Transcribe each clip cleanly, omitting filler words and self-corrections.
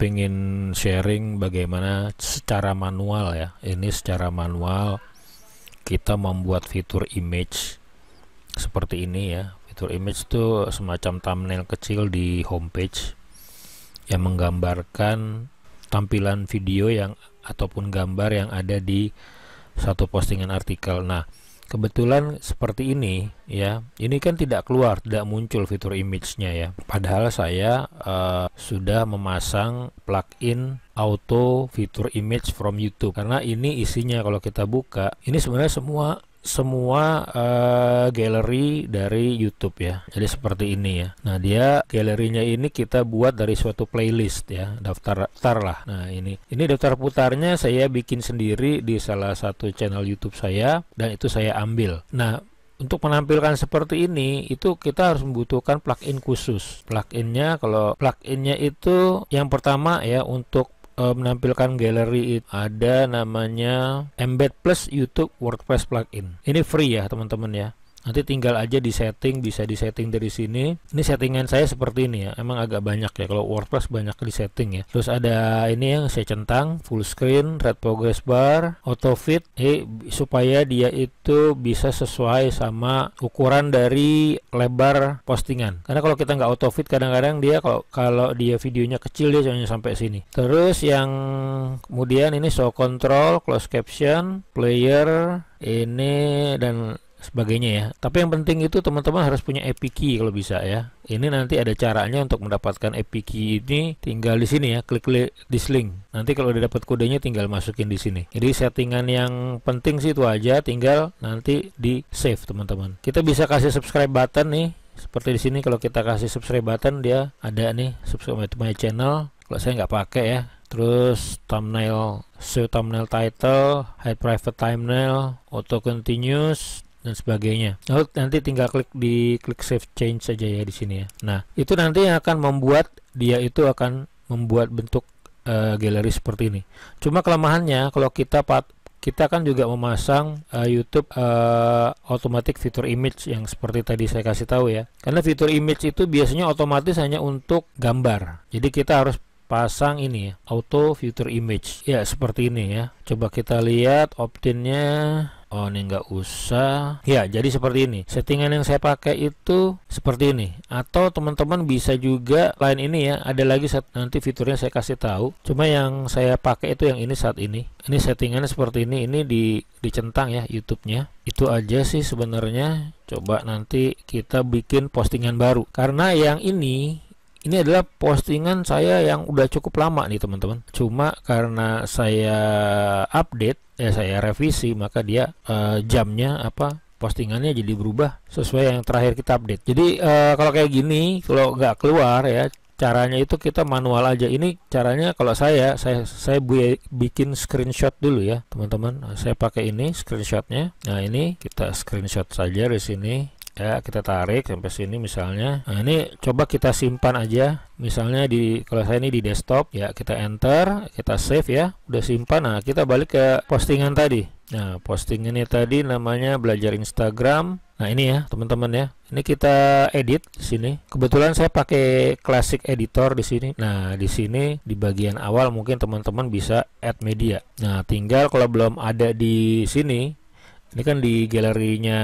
pingin sharing bagaimana secara manual ya. Ini secara manual kita membuat fitur image seperti ini ya. Fitur image itu semacam thumbnail kecil di homepage yang menggambarkan tampilan video yang ataupun gambar yang ada di satu postingan artikel. Nah, kebetulan seperti ini ya, ini kan tidak keluar, tidak muncul fitur image-nya ya. Padahal saya sudah memasang plugin auto fitur image from YouTube, karena ini isinya kalau kita buka, ini sebenarnya semua galeri dari YouTube ya. Jadi seperti ini ya. Nah, dia galerinya ini kita buat dari suatu playlist ya, daftar lah. Nah, ini daftar putarnya saya bikin sendiri di salah satu channel YouTube saya, dan itu saya ambil. Nah, untuk menampilkan seperti ini itu kita harus membutuhkan plugin khusus. Pluginnya, kalau pluginnya itu yang pertama ya, untuk menampilkan galeri itu ada namanya Embed Plus YouTube WordPress plugin. Ini free ya teman-teman ya. Nanti tinggal aja di setting, bisa disetting dari sini. Ini settingan saya seperti ini ya. Emang agak banyak ya, kalau WordPress banyak di setting ya. Terus ada ini yang saya centang, full screen, red progress bar, auto fit, supaya dia itu bisa sesuai sama ukuran dari lebar postingan. Karena kalau kita nggak auto fit, kadang-kadang dia kalau dia videonya kecil, dia hanya sampai sini. Terus yang kemudian ini show control, close caption, player, ini dan sebagainya ya. Tapi yang penting itu teman-teman harus punya API key kalau bisa ya. Ini nanti ada caranya untuk mendapatkan API key ini, tinggal di sini ya, klik this link. Nanti kalau udah dapat kodenya tinggal masukin di sini. Jadi settingan yang penting sih itu aja, tinggal nanti di save teman-teman. Kita bisa kasih subscribe button nih. Seperti di sini kalau kita kasih subscribe button, dia ada nih subscribe to my channel. Kalau saya nggak pakai ya. Terus thumbnail, show thumbnail title, hide private thumbnail, auto continuous dan sebagainya. Lalu nanti tinggal klik save change saja ya di sini ya. Nah, itu nanti yang akan membuat dia itu akan membuat bentuk galeri seperti ini. Cuma kelemahannya kalau kita kan juga memasang YouTube automatic fitur image yang seperti tadi saya kasih tahu ya. Karena fitur image itu biasanya otomatis hanya untuk gambar. Jadi kita harus pasang ini ya, auto fitur image ya, seperti ini ya. Coba kita lihat opt-innya. Oh, ini nggak usah ya. Jadi seperti ini settingan yang saya pakai itu seperti ini. Atau teman-teman bisa juga lain ini ya, ada lagi nanti fiturnya saya kasih tahu. Cuma yang saya pakai itu yang ini saat ini. Ini settingannya seperti ini dicentang ya YouTube-nya. Itu aja sih sebenarnya. Coba nanti kita bikin postingan baru, karena yang ini adalah postingan saya yang udah cukup lama nih teman-teman. Cuma karena saya update ya, saya revisi, maka dia jamnya postingannya jadi berubah sesuai yang terakhir kita update. Jadi kalau kayak gini, kalau nggak keluar ya, caranya itu kita manual aja. Ini caranya kalau saya bikin screenshot dulu ya teman-teman. Saya pakai ini screenshotnya. Nah, ini kita screenshot saja di sini. Ya, kita tarik sampai sini misalnya. Nah, ini coba kita simpan aja. Misalnya kalau saya ini di desktop ya, kita enter, kita save ya. Udah simpan. Nah, kita balik ke postingan tadi. Nah, postingannya tadi namanya belajar Instagram. Nah, ini ya, teman-teman ya. Ini kita edit di sini. Kebetulan saya pakai Classic Editor di sini. Nah, di sini di bagian awal mungkin teman-teman bisa add media. Nah, tinggal kalau belum ada di sini, ini kan di galerinya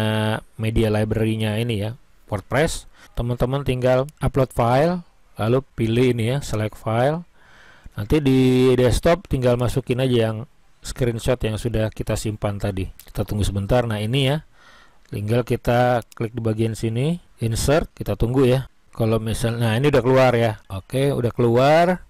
media library-nya ini ya, WordPress. Teman-teman tinggal upload file, lalu pilih ini ya, select file. Nanti di desktop tinggal masukin aja yang screenshot yang sudah kita simpan tadi. Kita tunggu sebentar. Nah, ini ya, tinggal kita klik di bagian sini, insert, kita tunggu ya. Kalau misalnya, nah ini udah keluar ya. Oke, udah keluar.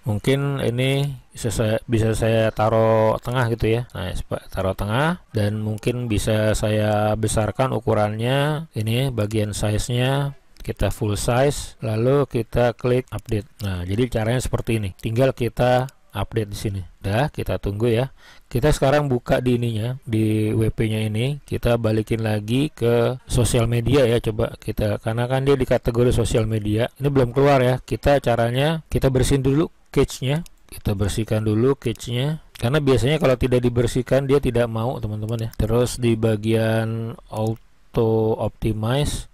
Mungkin ini bisa saya taruh tengah gitu ya. Nah, taruh tengah, dan mungkin bisa saya besarkan ukurannya. Ini bagian size-nya kita full size, lalu kita klik update. Nah, jadi caranya seperti ini. Tinggal kita update di sini. Udah, kita tunggu ya. Kita sekarang buka di ininya, di WP-nya ini, kita balikin lagi ke sosial media ya. Coba kita, karena kan dia di kategori sosial media. Ini belum keluar ya. Caranya kita bersihin dulu cache-nya. Kita bersihkan dulu cache-nya, karena biasanya kalau tidak dibersihkan dia tidak mau teman-teman ya. Terus di bagian auto optimize,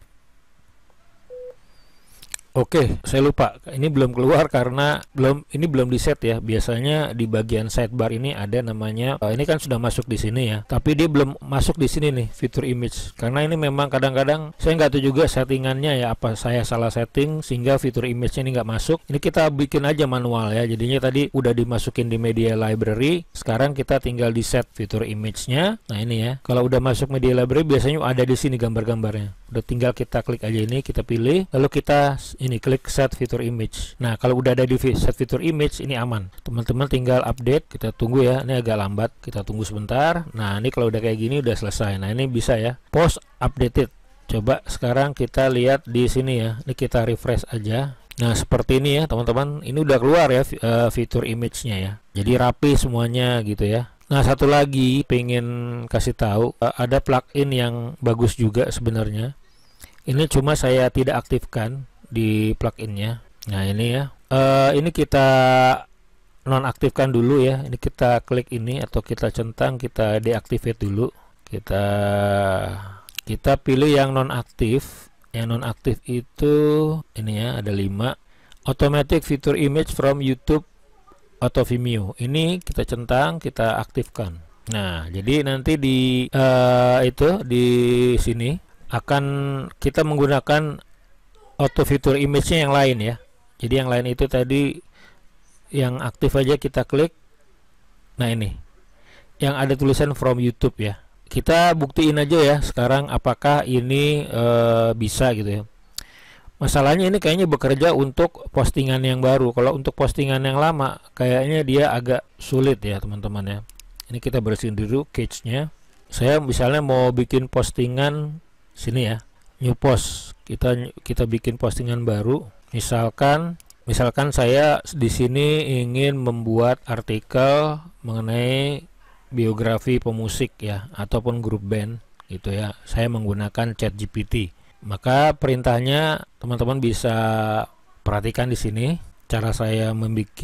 Oke, saya lupa. Ini belum keluar karena belum di set ya. Biasanya di bagian sidebar ini ada namanya. Ini kan sudah masuk di sini ya. Tapi dia belum masuk di sini nih fitur image. Karena ini memang kadang-kadang saya nggak tahu juga settingannya ya. Apa saya salah setting sehingga fitur image ini nggak masuk. Ini kita bikin aja manual ya. Jadinya tadi udah dimasukin di media library. Sekarang kita tinggal di set fitur image-nya. Nah ini ya. Kalau udah masuk media library biasanya ada di sini gambar-gambarnya. Udah tinggal kita klik aja ini, kita pilih, lalu kita ini klik set fitur image. Nah kalau udah ada di set fitur image ini aman, teman-teman tinggal update. Kita tunggu ya, ini agak lambat, kita tunggu sebentar. Nah ini kalau udah kayak gini udah selesai. Nah ini bisa ya post updated. Coba sekarang kita lihat di sini ya, ini kita refresh aja. Nah seperti ini ya teman-teman, ini udah keluar ya fitur image-nya ya, jadi rapi semuanya gitu ya. Nah satu lagi pengen kasih tahu, ada plugin yang bagus juga sebenarnya. Ini cuma saya tidak aktifkan di pluginnya. Nah ini ya, ini kita nonaktifkan dulu ya. Ini kita klik ini atau kita centang, kita deactivate dulu. Kita pilih yang nonaktif. Yang nonaktif itu ini ya, ada 5. Automatic feature image from YouTube atau Vimeo. Ini kita centang, kita aktifkan. Nah jadi nanti di di sini akan kita menggunakan auto fitur image-nya yang lain ya. Jadi yang lain itu tadi yang aktif aja kita klik. Nah ini yang ada tulisan from YouTube ya. Kita buktiin aja ya sekarang apakah ini bisa gitu ya. Masalahnya ini kayaknya bekerja untuk postingan yang baru. Kalau untuk postingan yang lama kayaknya dia agak sulit ya teman-teman ya. Ini kita bersihin dulu cache-nya. Saya misalnya mau bikin postingan sini ya, new post, kita bikin postingan baru. Misalkan saya di sini ingin membuat artikel mengenai biografi pemusik ya ataupun grup band gitu ya. Saya menggunakan ChatGPT. Maka perintahnya teman-teman bisa perhatikan di sini. Cara saya membuat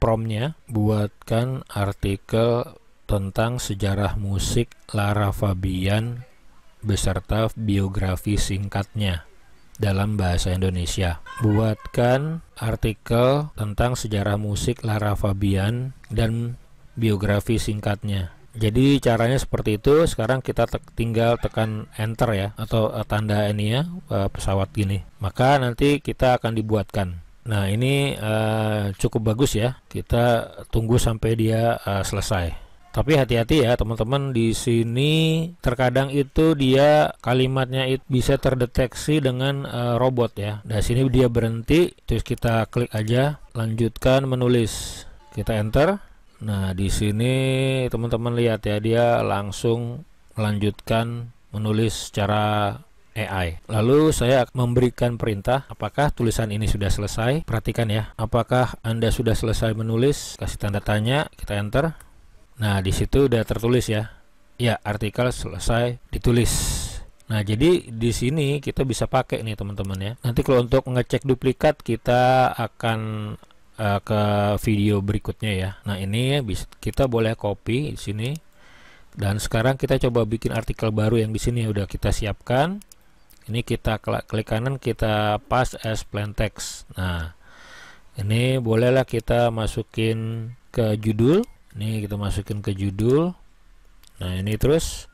promptnya, buatkan artikel tentang sejarah musik Lara Fabian beserta biografi singkatnya dalam bahasa Indonesia. Buatkan artikel tentang sejarah musik Lara Fabian dan biografi singkatnya. Jadi caranya seperti itu. Sekarang kita tinggal tekan enter ya, atau tanda ini ya, pesawat gini. Maka nanti kita akan dibuatkan. Nah ini cukup bagus ya. Kita tunggu sampai dia selesai. Tapi hati-hati ya teman-teman, di sini terkadang itu dia kalimatnya itu bisa terdeteksi dengan robot ya. Dari sini dia berhenti, terus kita klik aja, lanjutkan menulis, kita enter. Nah di sini teman-teman lihat ya, dia langsung melanjutkan menulis secara AI. Lalu saya memberikan perintah, apakah tulisan ini sudah selesai? Perhatikan ya, apakah Anda sudah selesai menulis? Kasih tanda tanya, kita enter. Nah di situ udah tertulis ya, ya artikel selesai ditulis. Nah jadi di sini kita bisa pakai nih teman-teman ya. Nanti kalau untuk ngecek duplikat kita akan ke video berikutnya ya. Nah ini kita boleh copy di sini. Dan sekarang kita coba bikin artikel baru yang di sini udah kita siapkan. Ini kita klik kanan, kita paste as plain text. Nah ini bolehlah kita masukin ke judul. Ini kita masukin ke judul. Nah ini terus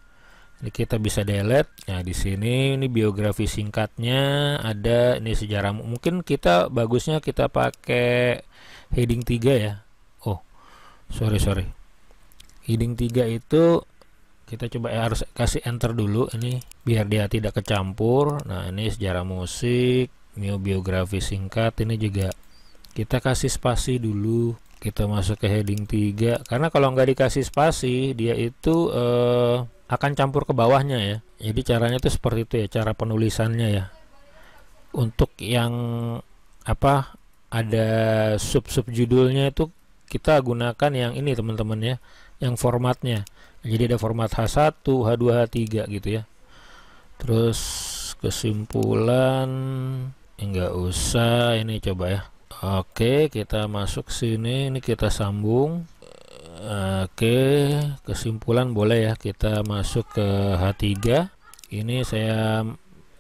ini kita bisa delete. Nah di sini ini biografi singkatnya ada, ini sejarah. Mungkin kita bagusnya kita pakai heading 3 ya. Oh sorry, heading 3 itu kita coba harus kasih enter dulu ini biar dia tidak kecampur. Nah ini sejarah musik, biografi singkat, ini juga kita kasih spasi dulu. Kita masuk ke heading 3, karena kalau nggak dikasih spasi dia itu akan campur ke bawahnya ya. Jadi caranya itu seperti itu ya, cara penulisannya ya. Untuk yang apa ada sub judulnya itu kita gunakan yang ini teman-teman ya, yang formatnya. Jadi ada format H1, H2, H3 gitu ya. Terus kesimpulan enggak usah, ini coba ya. Oke, kita masuk sini, ini kita sambung. Oke, kesimpulan boleh ya, kita masuk ke H3. Ini saya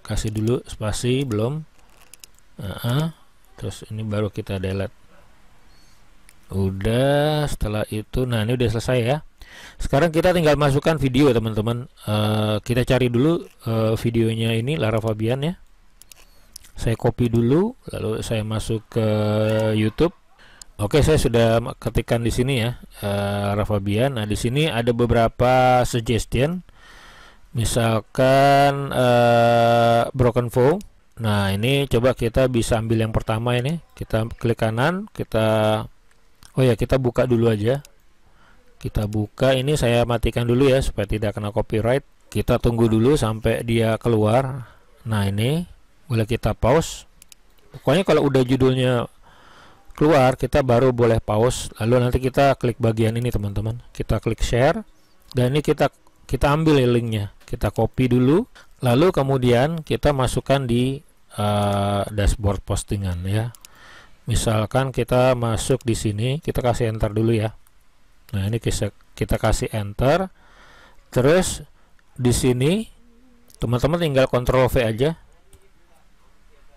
kasih dulu spasi, belum. Terus ini baru kita delete. Udah, setelah itu, nah ini udah selesai ya. Sekarang kita tinggal masukkan video teman-teman. Kita cari dulu videonya ini Lara Fabian ya. Saya copy dulu, lalu saya masuk ke YouTube. Oke, saya sudah ketikkan di sini ya, Lara Fabian. Nah, di sini ada beberapa suggestion. Misalkan broken phone. Nah, ini coba kita bisa ambil yang pertama ini. Kita klik kanan, kita kita buka dulu aja. Kita buka, ini saya matikan dulu ya supaya tidak kena copyright. Kita tunggu dulu sampai dia keluar. Nah, ini boleh kita pause. Pokoknya kalau udah judulnya keluar, kita baru boleh pause. Lalu nanti kita klik bagian ini teman-teman. Kita klik share dan ini kita ambil linknya. Kita copy dulu. Lalu kemudian kita masukkan di dashboard postingan ya. Misalkan kita masuk di sini, kita kasih enter dulu ya. Nah, ini kita kasih enter. Terus di sini teman-teman tinggal Ctrl V aja.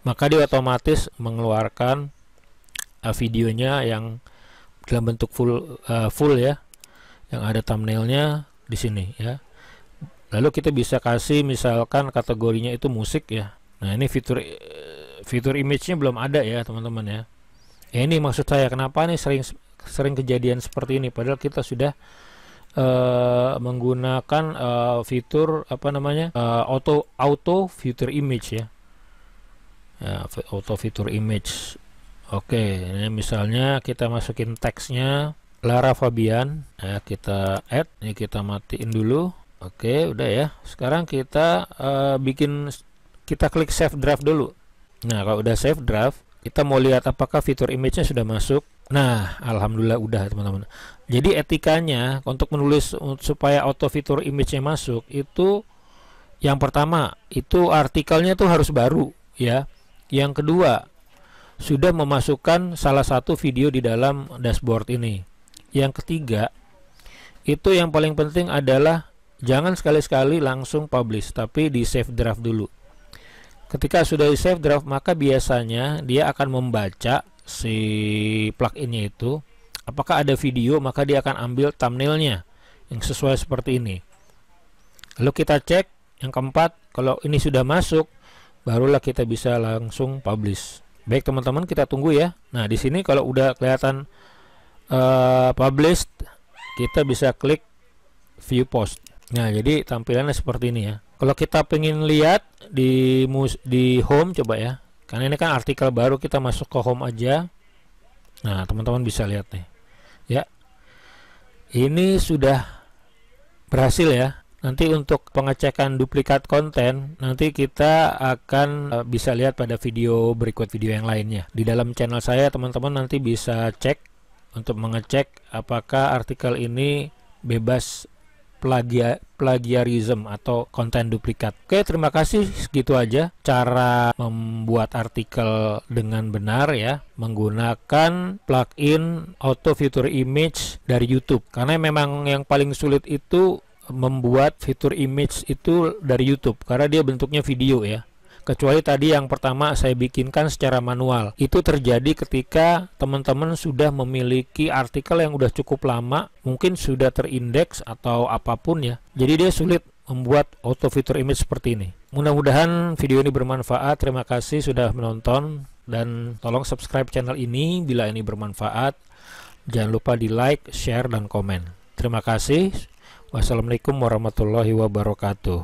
Maka dia otomatis mengeluarkan videonya yang dalam bentuk full ya. Yang ada thumbnailnya di sini ya. Lalu kita bisa kasih misalkan kategorinya itu musik ya. Nah, ini fitur image-nya belum ada ya teman-teman ya. Ini maksud saya kenapa nih sering kejadian seperti ini, padahal kita sudah menggunakan fitur auto fitur image ya. Auto fitur image. Oke, ini misalnya kita masukin teksnya Lara Fabian ya, kita add, ini kita matiin dulu. Oke, udah ya. Sekarang kita kita klik save draft dulu. Nah, kalau udah save draft, kita mau lihat apakah fitur image-nya sudah masuk. Nah, alhamdulillah udah teman-teman. Jadi etikanya untuk menulis supaya auto fitur image-nya masuk itu yang pertama itu artikelnya tuh harus baru ya. Yang kedua sudah memasukkan salah satu video di dalam dashboard ini. Yang ketiga itu yang paling penting adalah jangan sekali-sekali langsung publish, tapi di save draft dulu. Ketika sudah di save draft, maka biasanya dia akan membaca si pluginnya itu apakah ada video, maka dia akan ambil thumbnailnya yang sesuai seperti ini. Lalu kita cek yang keempat, kalau ini sudah masuk, barulah kita bisa langsung publish. Baik teman-teman, kita tunggu ya. Nah, di sini kalau udah kelihatan published, kita bisa klik view post. Nah, jadi tampilannya seperti ini ya. Kalau kita pengen lihat di home, coba ya. Karena ini kan artikel baru, kita masuk ke home aja. Nah, teman-teman bisa lihat nih. Ya. Ini sudah berhasil ya. Nanti untuk pengecekan duplikat konten, nanti kita akan bisa lihat pada video berikut video yang lainnya. Di dalam channel saya, teman-teman nanti bisa cek untuk mengecek apakah artikel ini bebas plagiarism atau konten duplikat. Oke, terima kasih, segitu aja cara membuat artikel dengan benar ya, menggunakan plugin auto fitur image dari YouTube. Karena memang yang paling sulit itu membuat fitur image itu dari YouTube karena dia bentuknya video ya. Kecuali tadi yang pertama saya bikinkan secara manual. Itu terjadi ketika teman-teman sudah memiliki artikel yang udah cukup lama, mungkin sudah terindeks atau apapun ya. Jadi dia sulit membuat auto fitur image seperti ini. Mudah-mudahan video ini bermanfaat. Terima kasih sudah menonton dan tolong subscribe channel ini bila ini bermanfaat. Jangan lupa di like, share, dan komen. Terima kasih. Wassalamualaikum warahmatullahi wabarakatuh.